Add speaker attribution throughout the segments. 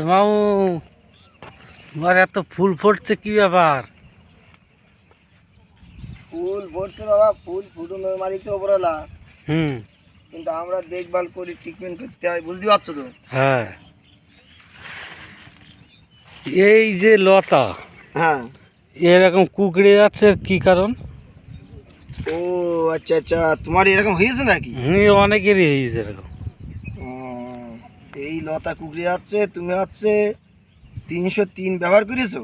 Speaker 1: মামু তোমার এত ফুল ফুটছে কি ব্যাপার?
Speaker 2: ফুল ফুটছে বাবা, ফুল ফুটানোর মালিক তো ওপরওয়ালা। কিন্তু আমরা দেখভাল করি, ট্রিটমেন্ট করতে হয়, বুঝতে পারছো তো?
Speaker 1: হ্যাঁ, এই যে লতা,
Speaker 2: হ্যাঁ।
Speaker 1: এরকম কুকড়ে যাচ্ছে কি কারণ?
Speaker 2: ও আচ্ছা আচ্ছা, তোমার এরকম হয়েছে নাকি?
Speaker 1: অনেকেরই হয়েছে এরকম।
Speaker 2: এই লতা কুকড়ে যাচ্ছে, তুমি হচ্ছে 303 ব্যবহার করেছো?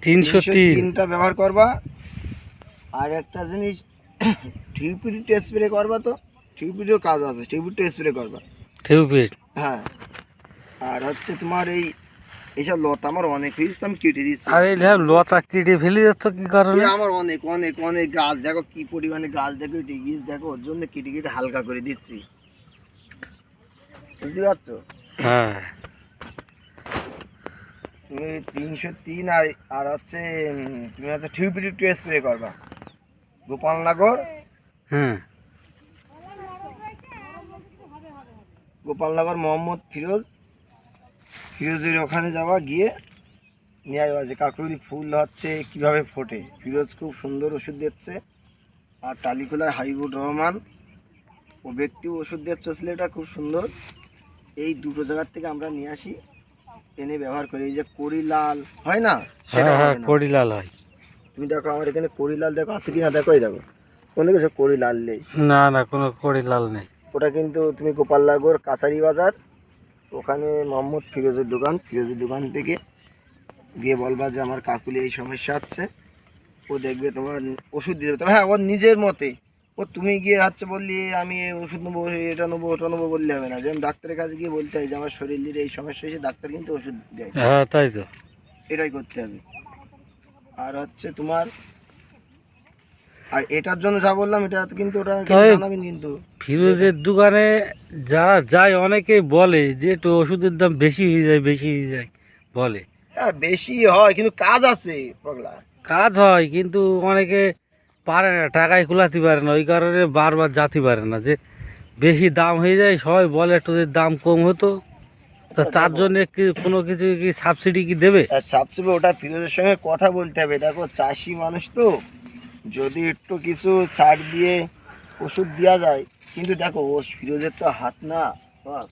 Speaker 1: 303টা
Speaker 2: ব্যবহার করবা। আর একটা জিনিস, টিউপিট স্প্রে করবা। তো টিউপিটও কাজ আছে, টিউপিট স্প্রে করবা।
Speaker 1: টিউপিট?
Speaker 2: হ্যাঁ। আর হচ্ছে তোমার এইসব লতা আমার অনেক হয়েছে, আমি কেটে দিচ্ছি।
Speaker 1: আর এই লতা কেটে ফেলে যাচ্ছ কি কারণে?
Speaker 2: আমার অনেক অনেক অনেক গাছ দেখো, কি পরিমাণে গাছ দেখো, গাছ দেখো, ওর জন্য কেটে কেটে হালকা করে দিচ্ছি, বুঝতে পারছো?
Speaker 1: হ্যাঁ।
Speaker 2: তুমি 303 আর হচ্ছে তুমি হচ্ছে টিউপিট স্প্রে করবা গোপালনগর।
Speaker 1: হ্যাঁ,
Speaker 2: গোপালনগর মোহাম্মদ ফিরোজের ওখানে যাওয়া, গিয়ে নিয়ে আসবা যে কাকরুলি ফুল হচ্ছে কিভাবে ফোটে। ফিরোজ খুব সুন্দর ওষুধ দিচ্ছে। আর টালিখোলায় হাবিবুর রহমান ও ব্যক্তিও ওষুধ দিচ্ছে, ছেলেটা খুব সুন্দর। এই দুটো জায়গার থেকে আমরা নিয়ে আসি, এনে ব্যবহার করি। এই যে কড়িলাল হয় না, সেটা
Speaker 1: হ্যাঁ,
Speaker 2: হবে না।
Speaker 1: কড়িলাল হয়।
Speaker 2: তুমি দেখো আমার এখানে কড়িলাল দেখো আছে কিনা, দেখো, এই দেখো, কোন দেখেছো কড়িলাল নেই?
Speaker 1: না না, কোনো কড়িলাল নেই।
Speaker 2: ওটা কিন্তু তুমি গোপালনগর কাছারি বাজার, ওখানে মোহাম্মদ ফিরোজের দোকান থেকে গিয়ে বলবা যে আমার কাকুলি এই সমস্যা হচ্ছে, ও দেখবে তোমার ওষুধ দিয়ে দেবে। তবে হ্যাঁ, ওর নিজের মতে। ও তুমি গিয়ে হচ্ছে বললি আমি ওষুধ নেবো, এটা নেবো, ওটা নেবো বললে হবে না। যেমন ডাক্তারের কাছে গিয়ে বলতে হয় যে আমার শরীর দিয়ে এই সমস্যা হয়েছে, ডাক্তার কিন্তু ওষুধ দেয়।
Speaker 1: হ্যাঁ, তাই তো।
Speaker 2: এটাই করতে হবে। আর হচ্ছে তোমার, আর এটার জন্য যা বললাম, এটা কিন্তু ওটা জানাবেন কিন্তু।
Speaker 1: ফিরোজের দোকানে যারা যায় অনেকেই বলে যে একটু ওষুধের দাম বেশি হয়ে যায় বলে।
Speaker 2: হ্যাঁ, বেশি হয় কিন্তু কাজ আছে পাগলা।
Speaker 1: কাজ হয় কিন্তু অনেকে পারে না, টাকায় কুলাতে পারে না, ওই কারণে বারবার যেতে পারে না। যে বেশি দাম হয়ে যায়, সবাই বলে একটু যদি দাম কম হতো, তো তার জন্য কি কোনো কিছু কি সাবসিডি কি দেবে?
Speaker 2: সাবসিডি ওটা ফিরোজের সঙ্গে কথা বলতে হবে। দেখো চাষি মানুষ তো, যদি একটু কিছু ছাড় দিয়ে ওষুধ দেওয়া যায়। কিন্তু দেখো ও ফিরোজের তো হাত না,